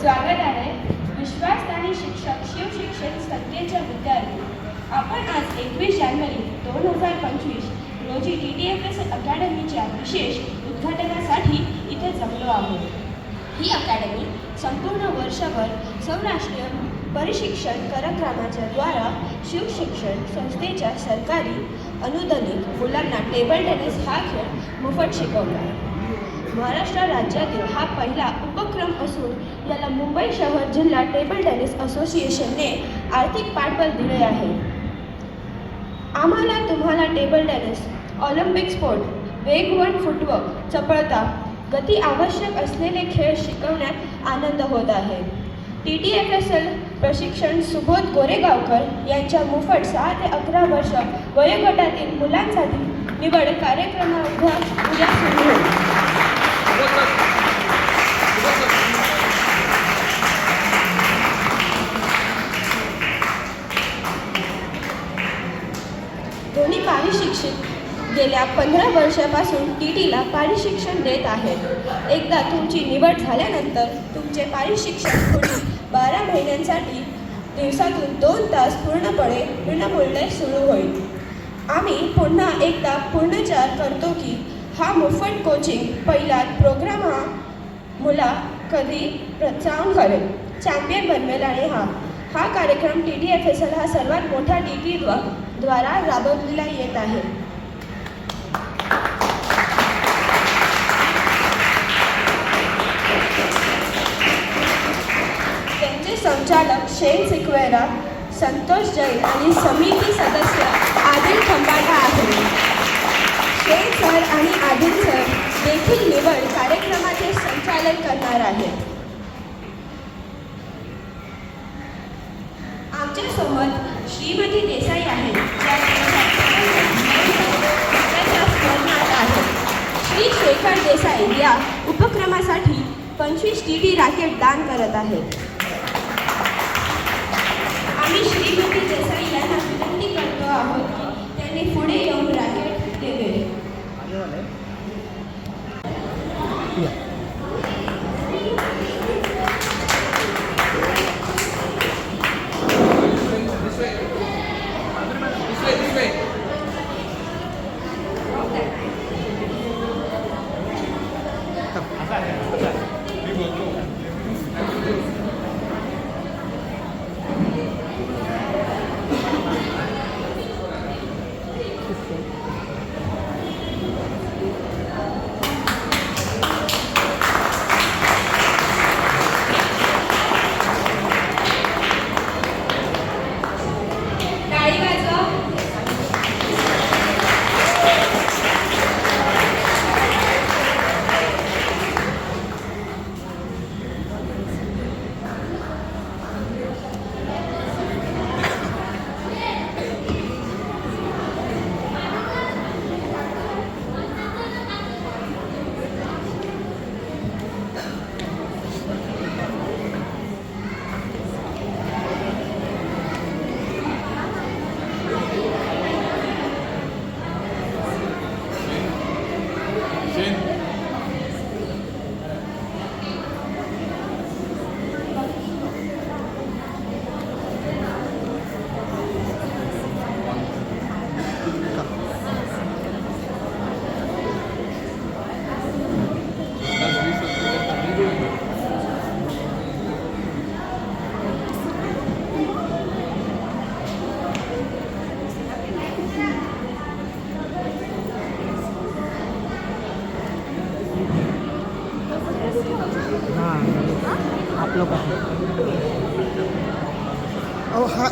स्वागत आहे विश्वासदानी शिक्षक शिवशिक्षण संस्थेच्या विद्यार्थी. आपण आज 21 जानेवारी 2025 रोजी TTFS अकॅडमीच्या विशेष उद्घाटनासाठी इथे जमलो आहोत. ही अकॅडमी संपूर्ण वर्षभर सौराष्ट्रीय परिशिक्षण कार्यक्रमाच्या द्वारा शिवशिक्षण संस्थेच्या सरकारी अनुदानित मुलांना टेबल टेनिस हा खेळ मोफत शिकवतात. महाराष्ट्र राज्यातील हा पहिला उपक्रम असून याला मुंबई शहर जिल्हा टेबल टेनिस असोसिएशनने आर्थिक पाठबळ दिले आहे. आम्हाला तुम्हाला टेबल टेनिस, ऑलिम्पिक स्पोर्ट, वेगवान फुटवर्क, चपळता, गती आवश्यक असलेले खेळ शिकवण्यात आनंद होत आहे. TTFSL प्रशिक्षण सुबोध गोरेगावकर यांच्या मोफत 6 ते 11 वर्ष वयोगटातील मुलांसाठी निवड कार्यक्रम उद्या सुरू होईल. दोन्ही पारिशिक्षक गेल्या 15 वर्षापासून TTला पारिशिक्षण देत आहेत. एकदा तुमची निवड झाल्यानंतर तुमचे पारिशिक्षण पुढील 12 महिन्यांसाठी दिवसातून 2 तास पूर्णपणे विनामूल्य सुरू होईल. आम्ही पुन्हा एकदा पुनर्विचार करतो की हा मोफत कोचिंग पहिला प्रोग्राम हा मुला कधी प्रोत्साहन करेल, चॅम्पियन बनवेल आणि हा कार्यक्रम TTFSL हा सर्वात मोठा TT द्वारा राबवलेला येत आहे. त्यांचे संचालक शेन सिक्वेरा, संतोष जैन आणि समिती सदस्य आदिल खंबाटा आहेत. शेन सर आणि आदिल सर देखील निवड कार्यक्रमाचे संचालन करणार आहेत. आमच्यासोबत श्रीमती देसाई आहेत, श्री शेखर देसाई या उपक्रमासाठी 25 TT रॅकेट दान करत आहेत. आम्ही श्रीमती देसाई यांना विनंती करतो आहोत की त्यांनी पुढे येऊन रॅकेट देवे.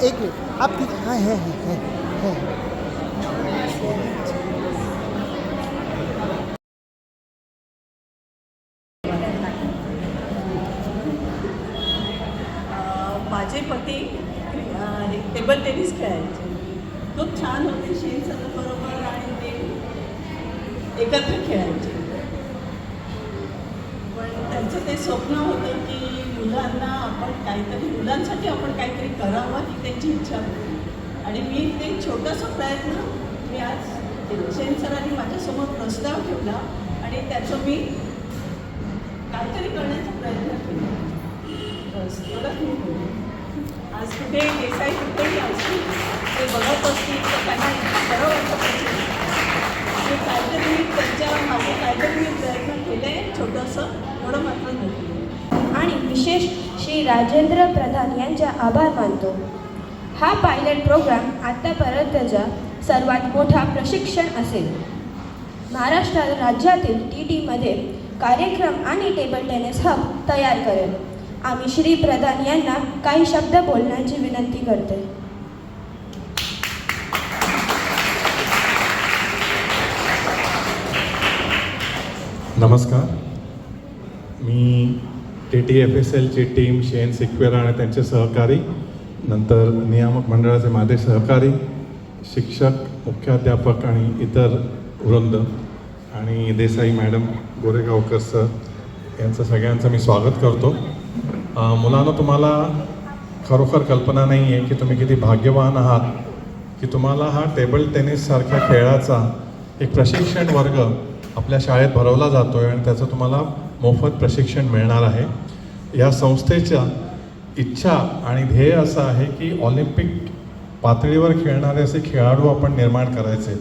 एक मिनट आप हाँ है। माझे पती टेबल टेनिस खेळायचे, खूप छान होते. शेन बरोबर आणि ते एकत्र खेळायचे. पण त्यांचं ते स्वप्न होतं की मुलांना आपण काहीतरी, मुलांसाठी आपण काहीतरी करावं, ही त्यांची इच्छा होती. आणि मी ते छोटंसं प्रयत्न मी आज शेन सरांनी माझ्यासमोर प्रस्ताव ठेवला आणि त्याचं मी काहीतरी करण्याचा प्रयत्न केला. बस एवढंच मी बोलले. आज कुठे देसाई कुठेही असतील, ते बघत असतील तर त्यांना बरं वाटतं पाहिजे. ते काहीतरी त्यांच्या मागे काहीतरी मी प्रयत्न केले, छोटंसं थोडं मात्र नव्हतं. आणि विशेष श्री राजेंद्र प्रधान यांचा आभार मानतो. हा पायलट प्रोग्राम आत्तापर्यंतचा सर्वात मोठा प्रशिक्षण असेल. महाराष्ट्र राज्यातील TTमध्ये कार्यक्रम आणि टेबल टेनिस हब तयार करेल. आम्ही श्री प्रधान यांना काही शब्द बोलण्याची विनंती करते. नमस्कार, मी TTFSLची टीम, शेन सिक्वेरा आणि त्यांचे सहकारी, नंतर नियामक मंडळाचे माझे सहकारी, शिक्षक, मुख्याध्यापक आणि इतर वृंद आणि देसाई मॅडम, गोरेगावकर सर यांचं सगळ्यांचं मी स्वागत करतो. मुलांनो, तुम्हाला खरोखर कल्पना नाही आहे की तुम्ही किती भाग्यवान आहात की तुम्हाला हा टेबल टेनिससारख्या खेळाचा एक प्रशिक्षण वर्ग आपल्या शाळेत भरवला जातो आहे आणि त्याचं तुम्हाला मोफत प्रशिक्षण मिळणार आहे. या संस्थेच्या इच्छा आणि ध्येय असं आहे की ऑलिम्पिक पातळीवर खेळणारे असे खेळाडू आपण निर्माण करायचे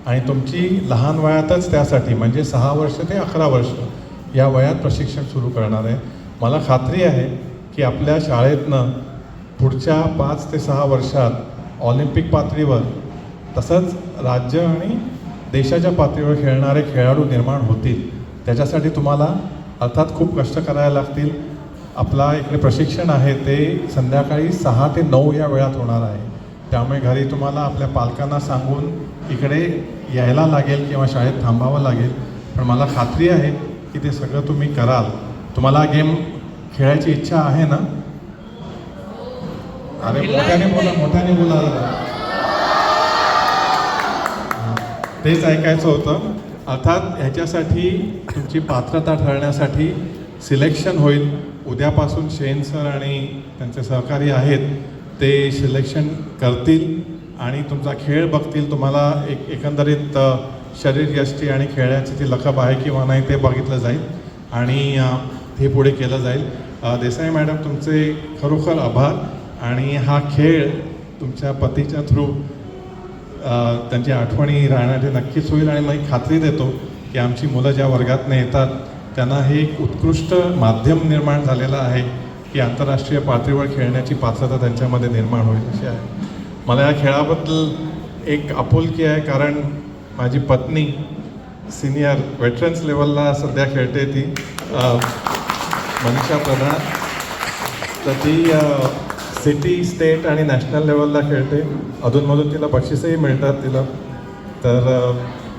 आणि तुमची लहान वयातच त्यासाठी, म्हणजे 6 वर्ष ते 11 वर्ष या वयात प्रशिक्षण सुरू करणार आहे. मला खात्री आहे की आपल्या शाळेतनं पुढच्या 5 ते 6 वर्षात ऑलिम्पिक पातळीवर तसंच राज्य आणि देशाच्या पातळीवर खेळणारे खेळाडू निर्माण होतील. त्याच्यासाठी तुम्हाला अर्थात खूप कष्ट करायला लागतील. आपला इकडे प्रशिक्षण आहे ते संध्याकाळी 6 ते 9 या वेळात होणार आहे. त्यामुळे घरी तुम्हाला आपल्या पालकांना सांगून इकडे यायला लागेल किंवा शाळेत थांबावं लागेल. पण मला खात्री आहे की ते सगळं तुम्ही कराल. तुम्हाला गेम खेळायची इच्छा आहे ना? अरे मोठ्याने बोला, मोठ्याने बोला. तेच ऐकायचं होतं. अर्थात ह्याच्यासाठी तुमची पात्रता ठरण्यासाठी सिलेक्शन होईल. उद्यापासून शेन सर आणि त्यांचे सहकारी आहेत ते सिलेक्शन करतील आणि तुमचा खेळ बघतील. तुम्हाला एकंदरीत शरीर यष्टी आणि खेळाची ती लखब आहे किंवा नाही ते बघितलं जाईल आणि हे पुढे केलं जाईल. देसाई मॅडम, तुमचे खरोखर आभार. आणि हा खेळ तुमच्या पतीच्या थ्रू त्यांची आठवणी राहण्याचे नक्कीच होईल आणि मी खात्री देतो की आमची मुलं ज्या वर्गातनं येतात त्यांना हे एक उत्कृष्ट माध्यम निर्माण झालेलं आहे की आंतरराष्ट्रीय पातळीवर खेळण्याची पात्रता त्यांच्यामध्ये निर्माण होईल अशी आहे. मला या खेळाबद्दल एक आपुलकी आहे कारण माझी पत्नी सिनियर वेटरन्स लेवलला सध्या खेळते. ती मनीषा प्रधान, तर ती सिटी, स्टेट आणि नॅशनल लेवलला खेळते. अधूनमधून तिला बक्षीसही मिळतात तिला. तर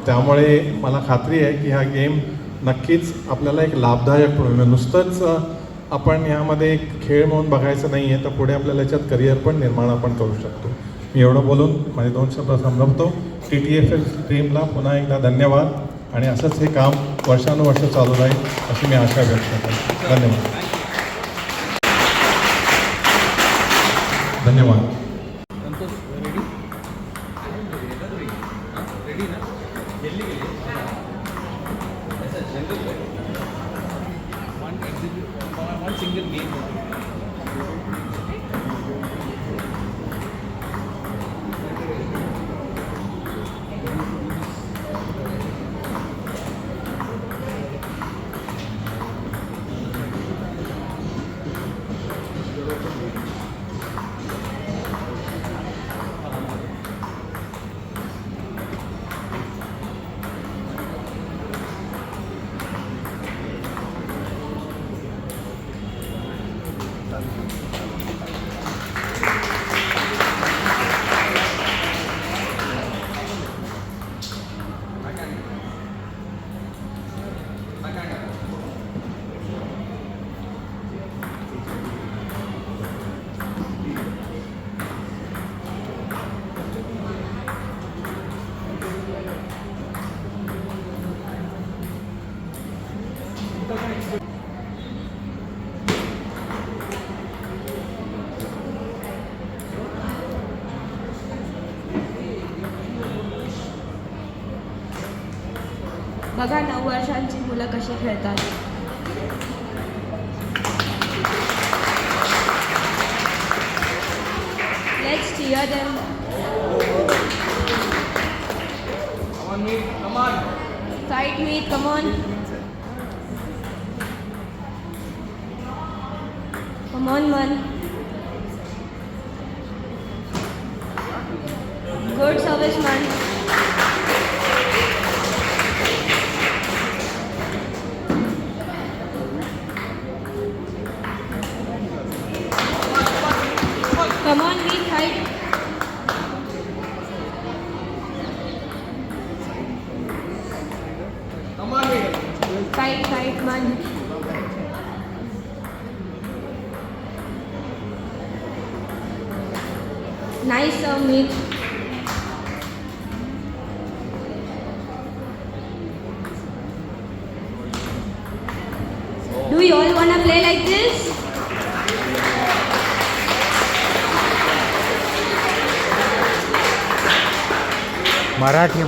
त्यामुळे मला खात्री आहे की हा गेम नक्कीच आपल्याला एक लाभदायक होईल. नुसतंच आपण यामध्ये एक खेळ म्हणून बघायचं नाही आहे, तर पुढे आपल्याला याच्यात करिअर पण निर्माण आपण करू शकतो. मी एवढं बोलून माझे 2 शब्द संपवतो. TTFL टीमला पुन्हा एकदा धन्यवाद आणि असंच हे काम वर्षानुवर्ष चालू राहील अशी मी आशा व्यक्त करतो. धन्यवाद. धन्यवाद. one single game. बघा 9 वर्षांची मुलं कशी खेळतात. Let's cheer them. Come on, Meet. Come on. Fight Meet, come on. Come on, man. Good service, man. Come on, Meet, fight. Come on, Meet. Fight, man. Nice, Meet. Do you all wanna play like this? Marathi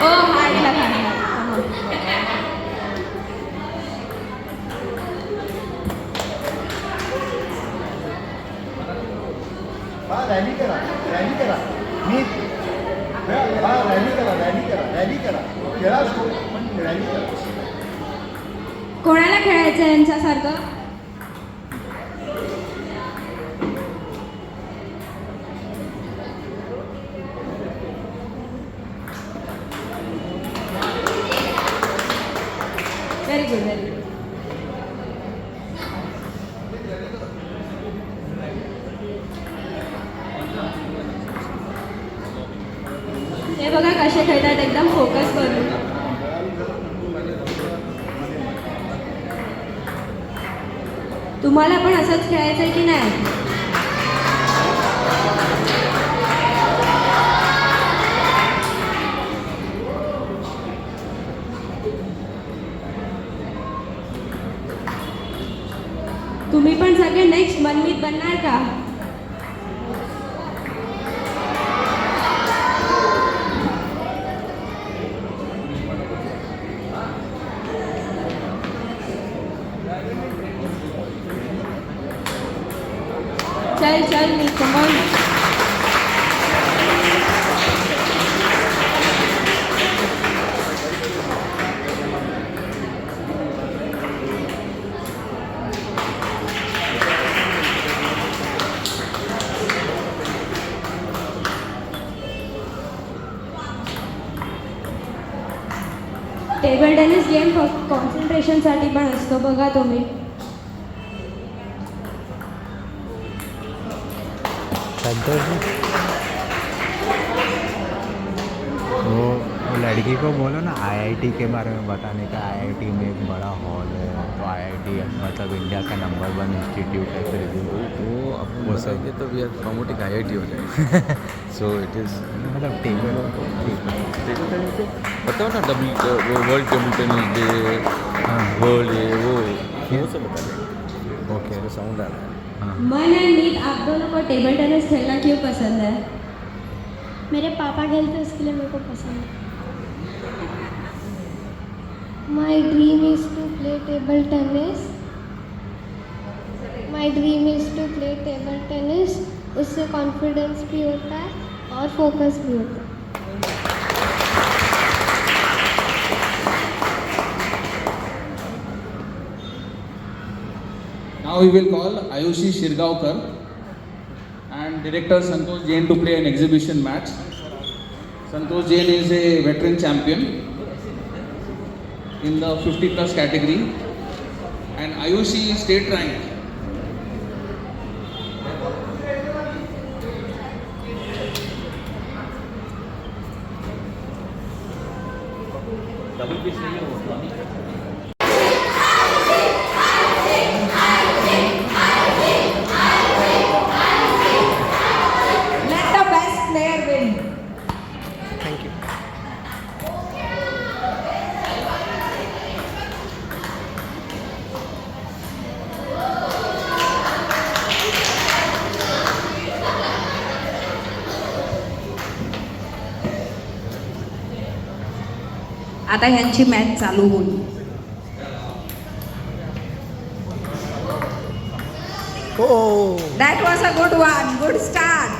Oh, hard luck, hard luck. Come on. Rally करा मी rally करा खेळा पण rally करा. कोणाला खेळायचं आहे यांच्यासारखं? Very good, very good. हे बघा कसे खेळतात, एकदम फोकस करून. तुम्हाला पण असंच खेळायचं आहे की नाही? तुम्ही पण सगळे नेक्स्ट मनमीत बनणार का? चल मी कमॉन. टेबल टेनिस गेम फक्त कॉन्सन्ट्रेशनसाठी पण असतो, बघा तुम्ही. वो लड़की को बोलो ना आईआईटी के बारे में बताने का. आईआईटी में एक बड़ा हॉल है, तो आईआईटी मतलब इंडिया का नंबर 1 इंस्टीट्यूट है. फिर भी वो अपन बताएंगे तो वी आर प्रमोटिंग IIT हो जाएगा. सो इट इज़ मतलब टेबल बताओ ना वो world table tennis day, world ये वो सब बता देंगे. ओके. उसमें साउंड आ रहा है. हाँ. मन एंड मीत, आप दोनों को टेबल टेनिस खेलना क्यों पसंद है? मेरे पापा खेलते हैं, इसके लिए मेरे को पसंद है. My dream is to play table tennis. My dream is to play table tennis. उससे कॉन्फिडेंस भी होता है और फोकस भी होता है. Now we will call Ayushi Shirgaonkar and director Santosh Jain to play an exhibition match. Santosh Jain is a veteran champion in the 50 plus category and Ayushi is state ranked. Let the best player win. Thank you. आता ह्यांची match चालू होईल. That was a good one. Good start.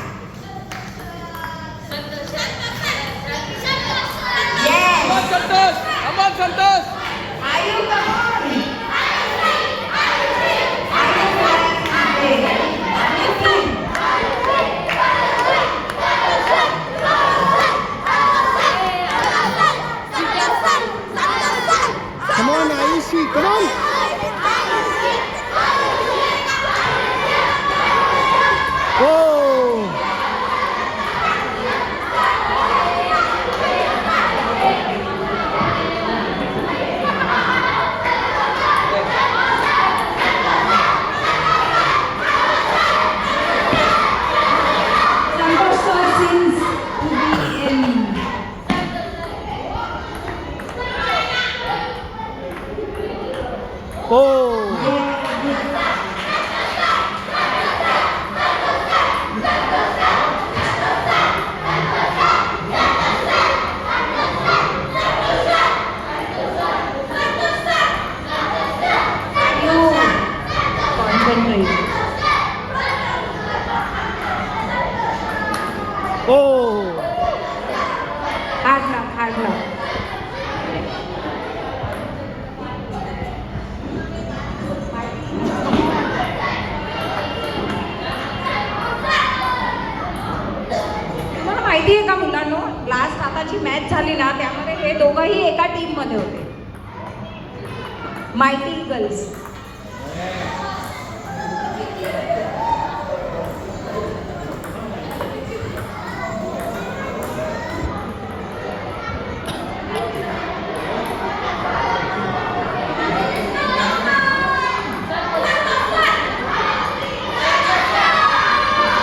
Yes. Aman Santosh. Ayu, come on. Come on, Ayushi, come on. Oh. Santosh sir seems to be in. Oh. Concentrate. Oh. Hard luck, hard luck. तुम्हाला माहिती आहे का मुलांनो, last आताची match झाली ना त्यामध्ये हे दोघंही एका टीम मध्ये होते. Mighty eagles.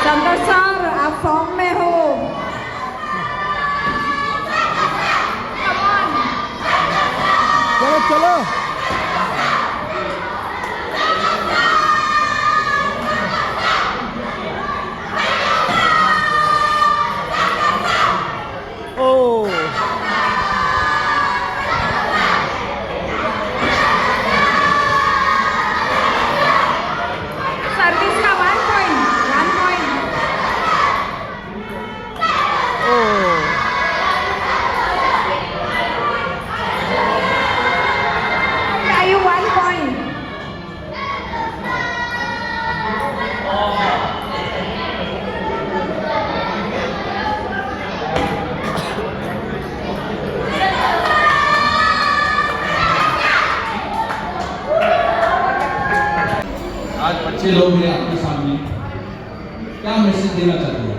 संतोष सर, आप फॉर्म में हो. चलो चलो. Oh. सर्विस का 1 पॉइंट. 1 पॉइंट. Oh. आयु 1 पॉइंट. आज बच्चे लोग हैं आपके सामने, क्या मैसेज देना चाहते हो?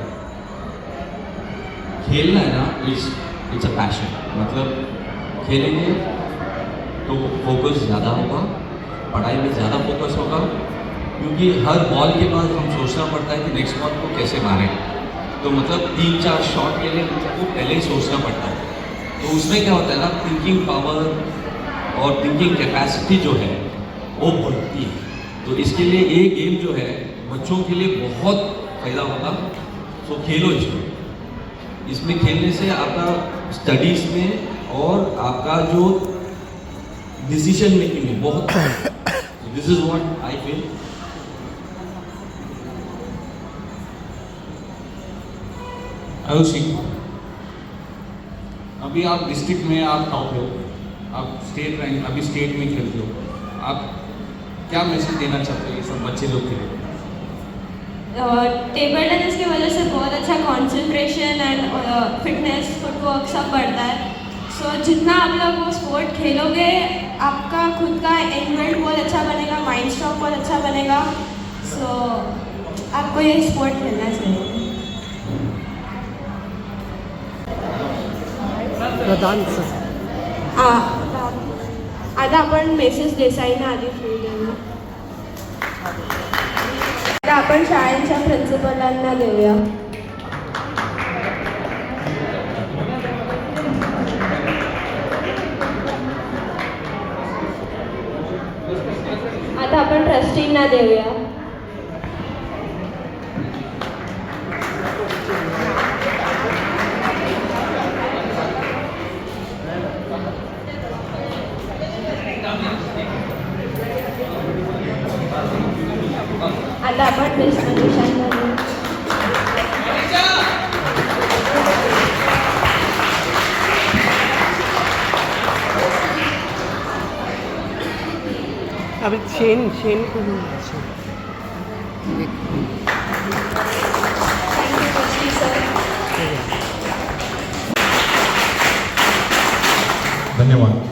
खेलना है ना, इट्स अ पैशन. मतलब खेलेंगे तो फोकस ज़्यादा होगा, पढ़ाई में ज़्यादा फोकस होगा, क्योंकि हर बॉल के बाद हम सोचना पड़ता है कि नेक्स्ट बॉल को कैसे मारें. तो मतलब 3-4 शॉट के लिए हमको पहले ही सोचना पड़ता है. तो उसमें क्या होता है ना, थिंकिंग पावर और थिंकिंग कैपेसिटी जो है वो बढ़ती है. तो इसके लिए ये गेम जो है बच्चों के लिए बहुत फ़ायदा होगा. तो खेलो इसमें. इसमें खेलने से आपका स्टडीज़ में और आपका जो डिसीजन मेकिंग में बहुत this is what I feel. Ayushi, अभी आप डिस्ट्रिक्ट में आप टॉप हो, आप स्टेट रैंक, अभी स्टेट में खेलते हो. आप क्या मैसेज देना चाहते हो ये सब बच्चे लोग के लिए? टेबल टेनिस की वजह से बहुत अच्छा कंसंट्रेशन एंड फिटनेस फुटवर्क सब बढ़ता है. सो जितना आप लोग वो स्पोर्ट खेलोगे आपका खुद का एनवायरमेंट बहुत अच्छा बनेगा, माइंड स्ट्रॉक बहुत अच्छा बनेगा. सो आपको ये स्पोर्ट खेलना चाहिए. आता आपण मेसेज देसाईंना आधी फ्री देऊया. आता आपण शाळेच्या प्रिन्सिपलांना देऊया. आता आपण ट्रस्टींना देऊया. आता आपण बेस्ट कंडिशनमध्ये अभी शेन शेन को धन्यवाद.